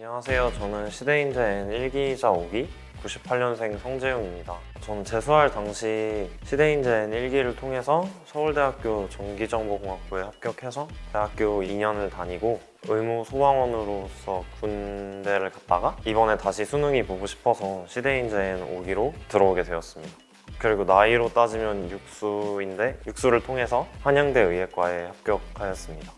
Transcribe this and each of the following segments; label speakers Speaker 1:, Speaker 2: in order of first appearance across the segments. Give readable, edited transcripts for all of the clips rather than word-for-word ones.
Speaker 1: 안녕하세요. 저는 시대인재N 1기이자 5기 98년생 성재웅입니다. 저는 재수할 당시 시대인재N 1기를 통해서 서울대학교 전기정보공학부에 합격해서 대학교 2년을 다니고 의무 소방원으로서 군대를 갔다가 이번에 다시 수능이 보고 싶어서 시대인재N 5기로 들어오게 되었습니다. 그리고 나이로 따지면 육수인데 육수를 통해서 한양대 의예과에 합격하였습니다.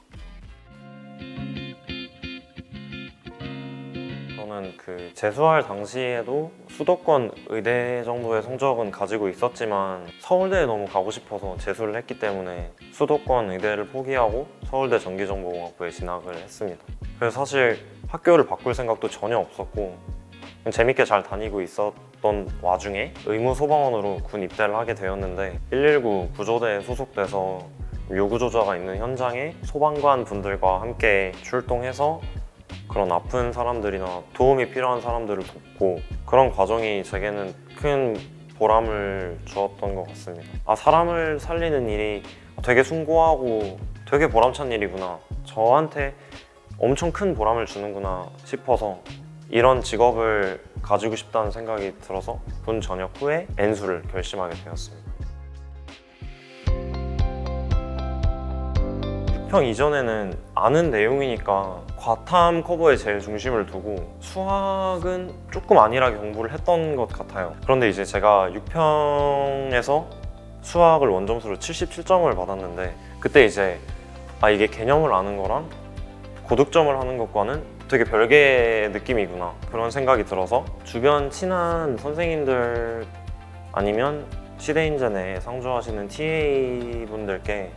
Speaker 1: 저는 재수할 당시에도 수도권 의대 정도의 성적은 가지고 있었지만 서울대에 너무 가고 싶어서 재수를 했기 때문에 수도권 의대를 포기하고 서울대 전기정보공학부에 진학을 했습니다. 그래서 사실 학교를 바꿀 생각도 전혀 없었고 재밌게 잘 다니고 있었던 와중에 의무 소방원으로 군 입대를 하게 되었는데 119 구조대에 소속돼서 요구조자가 있는 현장에 소방관 분들과 함께 출동해서 그런 아픈 사람들이나 도움이 필요한 사람들을 돕고 그런 과정이 제게는 큰 보람을 주었던 것 같습니다. 사람을 살리는 일이 되게 숭고하고 되게 보람찬 일이구나, 저한테 엄청 큰 보람을 주는구나 싶어서 이런 직업을 가지고 싶다는 생각이 들어서 군 전역 후에 N수를 결심하게 되었습니다. 6평 이전에는 아는 내용이니까 과탐 커버에 제일 중심을 두고 수학은 조금 안일하게 공부를 했던 것 같아요. 그런데 이제 제가 6평에서 수학을 원점수로 77점을 받았는데 그때 이제 이게 개념을 아는 거랑 고득점을 하는 것과는 되게 별개의 느낌이구나, 그런 생각이 들어서 주변 친한 선생님들 아니면 시대인재 내에 상주하시는 TA분들께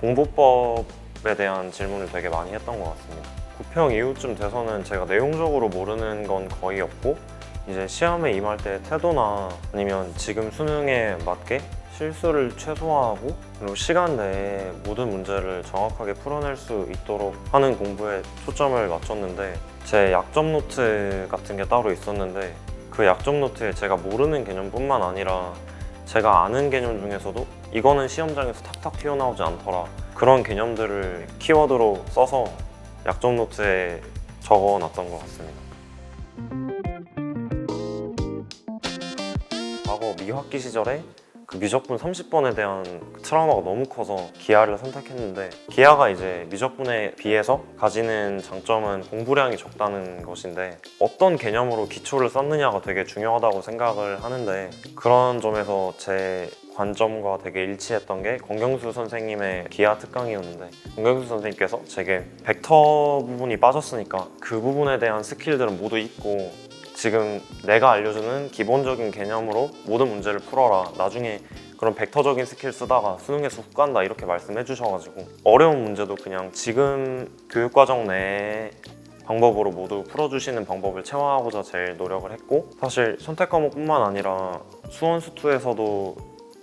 Speaker 1: 공부법에 대한 질문을 되게 많이 했던 것 같습니다. 9평 이후쯤 돼서는 제가 내용적으로 모르는 건 거의 없고 이제 시험에 임할 때 태도나 아니면 지금 수능에 맞게 실수를 최소화하고 그리고 시간 내에 모든 문제를 정확하게 풀어낼 수 있도록 하는 공부에 초점을 맞췄는데 제 약점 노트 같은 게 따로 있었는데 그 약점 노트에 제가 모르는 개념뿐만 아니라 제가 아는 개념 중에서도 이거는 시험장에서 탁탁 튀어나오지 않더라, 그런 개념들을 키워드로 써서 약점 노트에 적어놨던 것 같습니다. 과거 미학기 시절에 미적분 30번에 대한 트라우마가 너무 커서 기하를 선택했는데 기하가 이제 미적분에 비해서 가지는 장점은 공부량이 적다는 것인데 어떤 개념으로 기초를 쌓느냐가 되게 중요하다고 생각을 하는데 그런 점에서 제 관점과 되게 일치했던 게 권경수 선생님의 기하 특강이었는데 권경수 선생님께서 제게 벡터 부분이 빠졌으니까 그 부분에 대한 스킬들은 모두 있고 지금 내가 알려주는 기본적인 개념으로 모든 문제를 풀어라, 나중에 그런 벡터적인 스킬 쓰다가 수능에서 훅 간다, 이렇게 말씀해 주셔가지고 어려운 문제도 그냥 지금 교육과정 내의 방법으로 모두 풀어주시는 방법을 체화하고자 제일 노력을 했고 사실 선택 과목뿐만 아니라 수원 수투에서도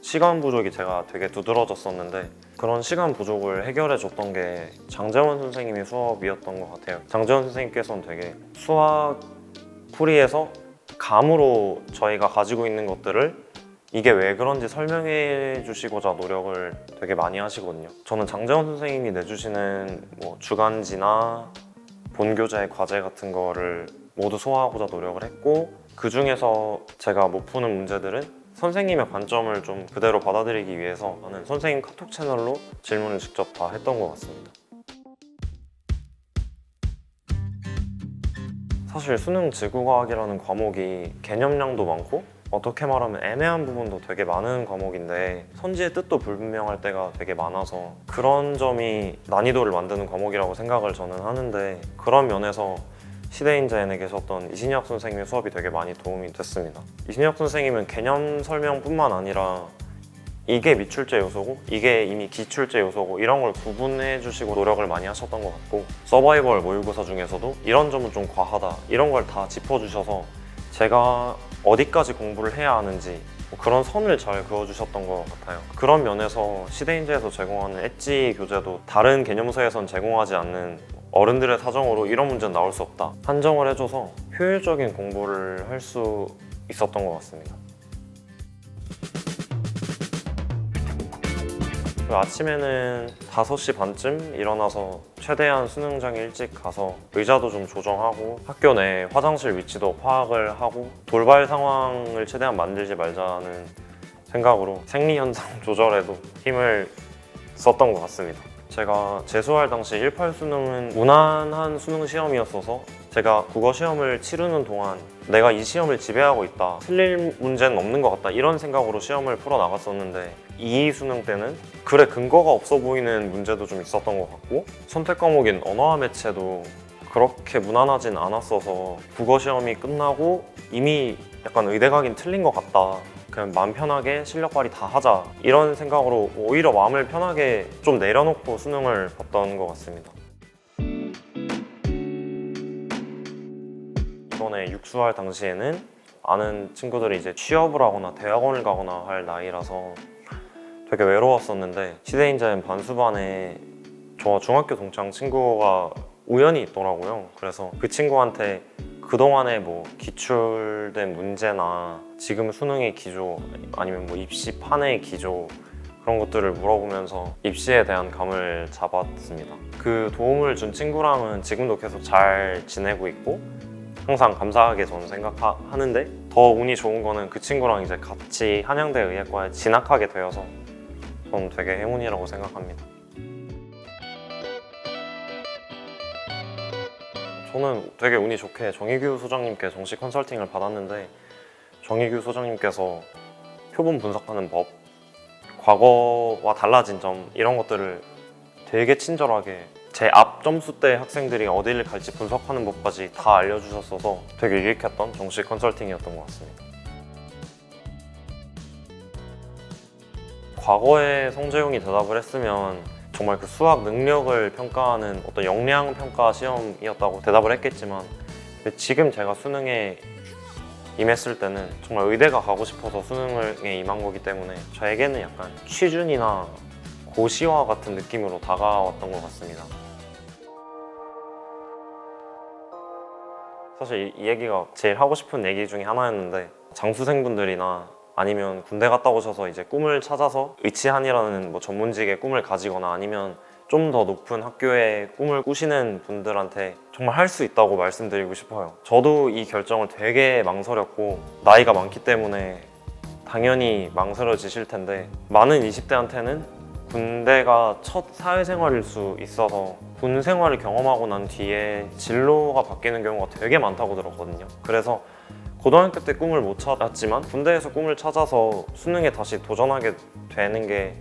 Speaker 1: 시간 부족이 제가 되게 두드러졌었는데 그런 시간 부족을 해결해 줬던 게 장재원 선생님의 수업이었던 것 같아요. 장재원 선생님께서는 되게 수학 풀이에서 감으로 저희가 가지고 있는 것들을 이게 왜 그런지 설명해 주시고자 노력을 되게 많이 하시거든요. 저는 장재원 선생님이 내주시는 주간지나 본교재 과제 같은 거를 모두 소화하고자 노력을 했고 그 중에서 제가 못 푸는 문제들은 선생님의 관점을 좀 그대로 받아들이기 위해서 저는 선생님 카톡 채널로 질문을 직접 다 했던 것 같습니다. 사실 수능 지구과학이라는 과목이 개념량도 많고 어떻게 말하면 애매한 부분도 되게 많은 과목인데 선지의 뜻도 불분명할 때가 되게 많아서 그런 점이 난이도를 만드는 과목이라고 생각을 저는 하는데 그런 면에서 시대인재N에 계셨던 이신혁 선생님의 수업이 되게 많이 도움이 됐습니다. 이신혁 선생님은 개념 설명뿐만 아니라 이게 미출제 요소고 이게 이미 기출제 요소고 이런 걸 구분해 주시고 노력을 많이 하셨던 것 같고 서바이벌 모의고사 중에서도 이런 점은 좀 과하다, 이런 걸 다 짚어주셔서 제가 어디까지 공부를 해야 하는지 그런 선을 잘 그어주셨던 것 같아요. 그런 면에서 시대인재에서 제공하는 엣지 교재도 다른 개념서에선 제공하지 않는 어른들의 사정으로 이런 문제는 나올 수 없다 한정을 해줘서 효율적인 공부를 할 수 있었던 것 같습니다. 그리고 아침에는 5시 반쯤 일어나서 최대한 수능장에 일찍 가서 의자도 좀 조정하고 학교 내 화장실 위치도 파악을 하고 돌발 상황을 최대한 만들지 말자는 생각으로 생리현상 조절에도 힘을 썼던 것 같습니다. 제가 재수할 당시 18 수능은 무난한 수능 시험이었어서 제가 국어 시험을 치르는 동안 내가 이 시험을 지배하고 있다, 틀릴 문제는 없는 것 같다 이런 생각으로 시험을 풀어 나갔었는데 이 수능 때는 그래 근거가 없어 보이는 문제도 좀 있었던 것 같고 선택 과목인 언어와 매체도 그렇게 무난하진 않았어서 국어 시험이 끝나고 이미 약간 의대각인 틀린 것 같다, 그냥 마음 편하게 실력 발휘 다 하자 이런 생각으로 오히려 마음을 편하게 좀 내려놓고 수능을 봤던 것 같습니다. 이번에 육수할 당시에는 아는 친구들이 이제 취업을 하거나 대학원을 가거나 할 나이라서 되게 외로웠었는데 시대인자인 반수반에 저 중학교 동창 친구가 우연히 있더라고요. 그래서 그 친구한테 그동안에 뭐 기출된 문제나 지금 수능의 기조 아니면 뭐 입시판의 기조 그런 것들을 물어보면서 입시에 대한 감을 잡았습니다. 그 도움을 준 친구랑은 지금도 계속 잘 지내고 있고 항상 감사하게 저는 생각하는데 더 운이 좋은 거는 그 친구랑 이제 같이 한양대 의예과에 진학하게 되어서 저는 되게 행운이라고 생각합니다. 저는 되게 운이 좋게 정희규 소장님께 정시 컨설팅을 받았는데 정희규 소장님께서 표본 분석하는 법, 과거와 달라진 점 이런 것들을 되게 친절하게 제 앞 점수 때 학생들이 어디를 갈지 분석하는 법까지 다 알려주셨어서 되게 유익했던 정시 컨설팅이었던 것 같습니다. 과거에 성재용이 대답을 했으면 정말 그 수학 능력을 평가하는 어떤 역량 평가 시험이었다고 대답을 했겠지만 지금 제가 수능에 임했을 때는 정말 의대가 가고 싶어서 수능에 임한 거기 때문에 저에게는 약간 취준이나 고시와 같은 느낌으로 다가왔던 것 같습니다. 사실 이 얘기가 제일 하고 싶은 얘기 중에 하나였는데 장수생분들이나 아니면 군대 갔다 오셔서 이제 꿈을 찾아서 의치한이라는 뭐 전문직의 꿈을 가지거나 아니면 좀 더 높은 학교의 꿈을 꾸시는 분들한테 정말 할 수 있다고 말씀드리고 싶어요. 저도 이 결정을 되게 망설였고 나이가 많기 때문에 당연히 망설여지실 텐데 많은 20대한테는 군대가 첫 사회생활일 수 있어서 군 생활을 경험하고 난 뒤에 진로가 바뀌는 경우가 되게 많다고 들었거든요. 그래서 고등학교 때 꿈을 못 찾았지만 군대에서 꿈을 찾아서 수능에 다시 도전하게 되는 게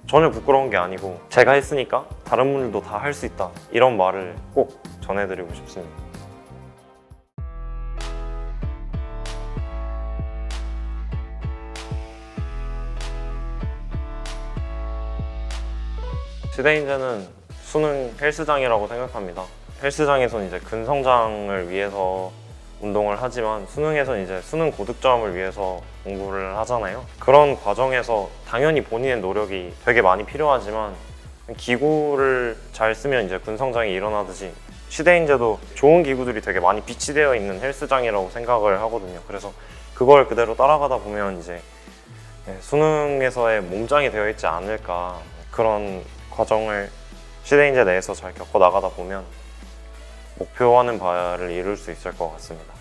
Speaker 1: 전혀 부끄러운 게 아니고 제가 했으니까 다른 분들도 다 할 수 있다 이런 말을 꼭 전해드리고 싶습니다. 시대인재는 수능 헬스장이라고 생각합니다. 헬스장에서는 이제 근성장을 위해서 운동을 하지만 수능에서는 이제 수능 고득점을 위해서 공부를 하잖아요. 그런 과정에서 당연히 본인의 노력이 되게 많이 필요하지만 기구를 잘 쓰면 이제 근성장이 일어나듯이 시대인재도 좋은 기구들이 되게 많이 비치되어 있는 헬스장이라고 생각을 하거든요. 그래서 그걸 그대로 따라가다 보면 이제 수능에서의 몸짱이 되어 있지 않을까, 그런 과정을 시대인재 내에서 잘 겪어 나가다 보면 목표하는 바를 이룰 수 있을 것 같습니다.